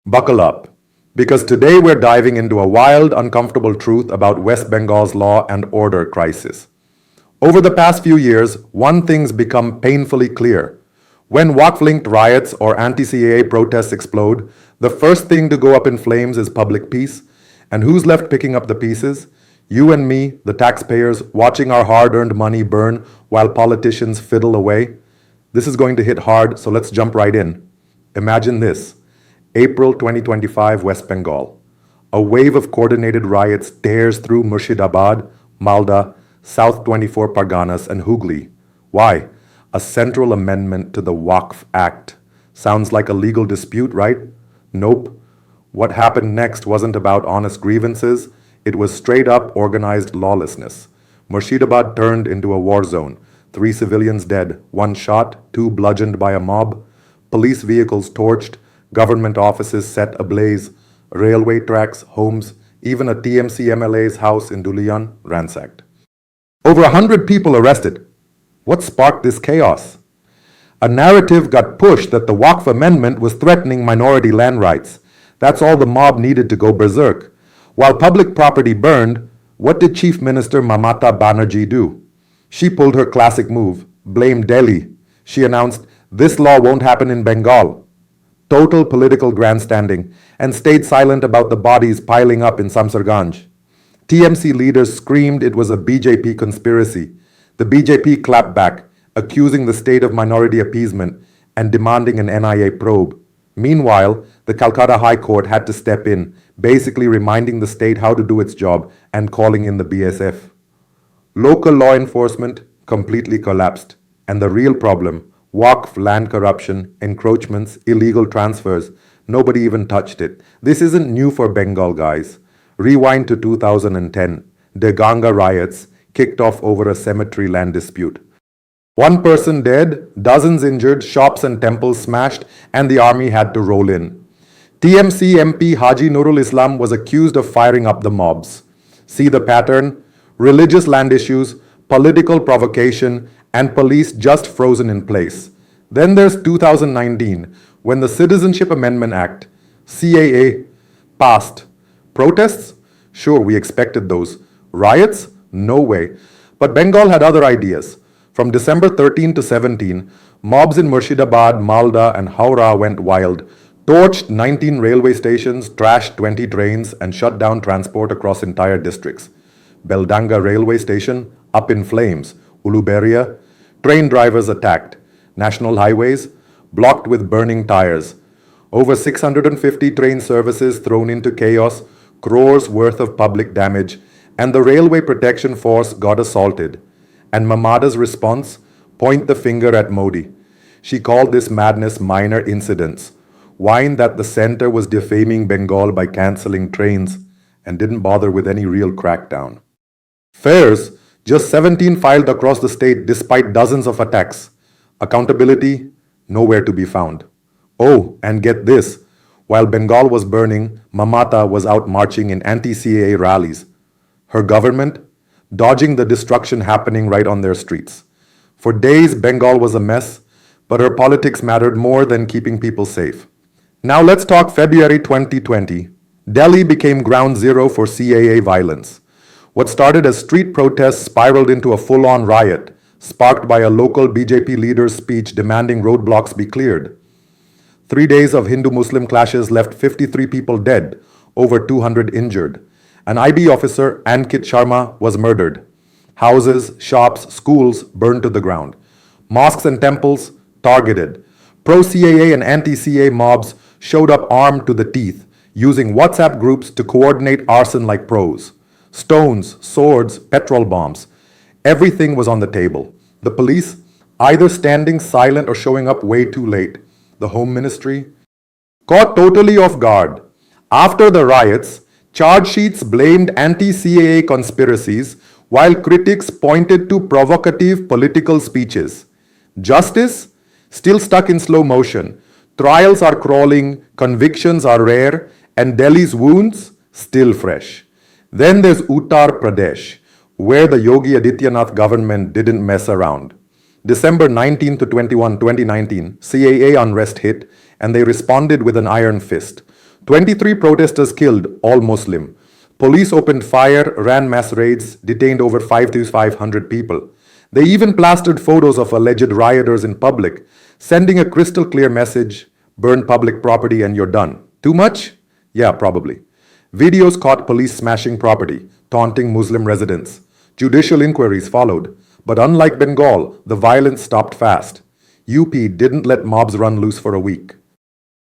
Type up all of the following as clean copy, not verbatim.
Buckle up, because today we're diving into a wild, uncomfortable truth about West Bengal's law and order crisis. Over the past few years, one thing's become painfully clear. When Waqf-linked riots or anti-CAA protests explode, the first thing to go up in flames is public peace. And who's left picking up the pieces? You and me, the taxpayers, watching our hard-earned money burn while politicians fiddle away. This is going to hit hard, so let's jump right in. Imagine this. April 2025, West Bengal. A wave of coordinated riots tears through Murshidabad, Malda, South 24 Parganas, and Hooghly. Why? A central amendment to the Waqf Act. Sounds like a legal dispute, right? Nope. What happened next wasn't about honest grievances. It was straight-up organized lawlessness. Murshidabad turned into a war zone. 3 civilians dead, 1 shot, 2 bludgeoned by a mob. Police vehicles torched, government offices set ablaze, railway tracks, homes, even a TMC MLA's house in Dulian ransacked. Over 100 people arrested. What sparked this chaos? A narrative got pushed that the Waqf Amendment was threatening minority land rights. That's all the mob needed to go berserk. While public property burned, what did Chief Minister Mamata Banerjee do? She pulled her classic move, blamed Delhi. She announced, "This law won't happen in Bengal." Total political grandstanding, and stayed silent about the bodies piling up in Samserganj. TMC leaders screamed it was a BJP conspiracy. The BJP clapped back, accusing the state of minority appeasement and demanding an NIA probe. Meanwhile, the Calcutta High Court had to step in, basically reminding the state how to do its job and calling in the BSF. Local law enforcement completely collapsed. And the real problem, Waqf land corruption, encroachments, illegal transfers, nobody even touched it. This isn't new for Bengal, guys. Rewind to 2010. Deganga riots kicked off over a cemetery land dispute. 1 person dead, dozens injured, shops and temples smashed, and the army had to roll in. TMC MP Haji Nurul Islam was accused of firing up the mobs. See the pattern? Religious land issues, political provocation, and police just frozen in place. Then there's 2019, when the Citizenship Amendment Act, CAA, passed. Protests? Sure, we expected those. Riots? No way. But Bengal had other ideas. From December 13 to 17, mobs in Murshidabad, Malda, and Howrah went wild, torched 19 railway stations, trashed 20 trains, and shut down transport across entire districts. Deganga railway station, up in flames. Uluberia, train drivers attacked. National highways, blocked with burning tires. Over 650 train services thrown into chaos, crores worth of public damage, and the Railway Protection Force got assaulted. And Mamata's response? Point the finger at Modi. She called this madness minor incidents, whined that the center was defaming Bengal by cancelling trains, and didn't bother with any real crackdown. Fares, just 17 filed across the state despite dozens of attacks. Accountability? Nowhere to be found. Oh, and get this. While Bengal was burning, Mamata was out marching in anti-CAA rallies. Her government? Dodging the destruction happening right on their streets. For days, Bengal was a mess, but her politics mattered more than keeping people safe. Now let's talk February 2020. Delhi became ground zero for CAA violence. What started as street protests spiraled into a full-on riot, sparked by a local BJP leader's speech demanding roadblocks be cleared. 3 days of Hindu-Muslim clashes left 53 people dead, over 200 injured. An IB officer, Ankit Sharma, was murdered. Houses, shops, schools burned to the ground. Mosques and temples targeted. Pro-CAA and anti-CAA mobs showed up armed to the teeth, using WhatsApp groups to coordinate arson like pros. Stones, swords, petrol bombs. Everything was on the table. The police, either standing silent or showing up way too late. The Home Ministry, caught totally off guard. After the riots, charge sheets blamed anti-CAA conspiracies, while critics pointed to provocative political speeches. Justice? Still stuck in slow motion. Trials are crawling, convictions are rare, and Delhi's wounds still fresh. Then there's Uttar Pradesh, where the Yogi Adityanath government didn't mess around. December 19 to 21, 2019, CAA unrest hit, and they responded with an iron fist. 23 protesters killed, all Muslim. Police opened fire, ran mass raids, detained over 5,500 people. They even plastered photos of alleged rioters in public, sending a crystal clear message: burn public property and you're done. Too much? Yeah, probably. Videos caught police smashing property, taunting Muslim residents. Judicial inquiries followed. But unlike Bengal, the violence stopped fast. UP didn't let mobs run loose for a week.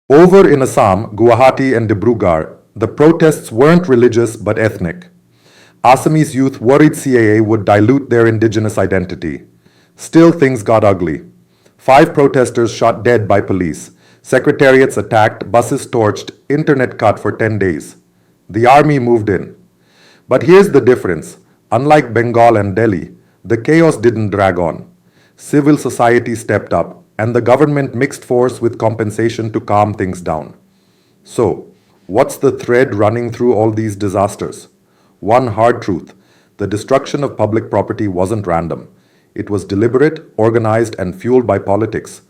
Over in Assam, Guwahati and Dibrugarh, the protests weren't religious but ethnic. Assamese youth worried CAA would dilute their indigenous identity. Still, things got ugly. 5 protesters shot dead by police. Secretariats attacked, buses torched, internet cut for 10 days. The army moved in. But here's the difference. Unlike Bengal and Delhi, the chaos didn't drag on. Civil society stepped up, and the government mixed force with compensation to calm things down. So, what's the thread running through all these disasters? One hard truth: the destruction of public property wasn't random. It was deliberate, organized, and fueled by politics.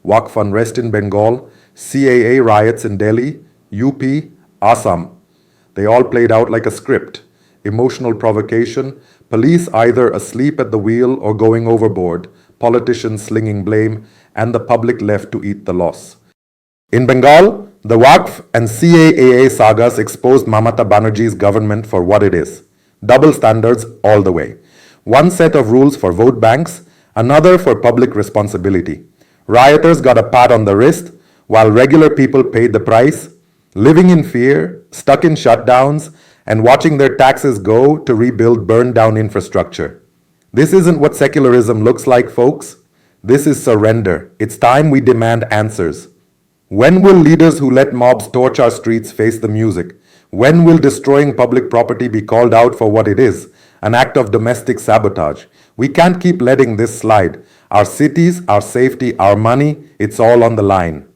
Waqf unrest in Bengal, CAA riots in Delhi, UP, Assam. They all played out like a script. Emotional provocation, police either asleep at the wheel or going overboard, politicians slinging blame, and the public left to eat the loss. In Bengal, the Waqf and CAA sagas exposed Mamata Banerjee's government for what it is: double standards all the way. One set of rules for vote banks, another for public responsibility. Rioters got a pat on the wrist, while regular people paid the price, living in fear, stuck in shutdowns, and watching their taxes go to rebuild burned down infrastructure. This isn't what secularism looks like, folks. This is surrender. It's time we demand answers. When will leaders who let mobs torch our streets face the music? When will destroying public property be called out for what it is, an act of domestic sabotage? We can't keep letting this slide. Our cities, our safety, our money, it's all on the line.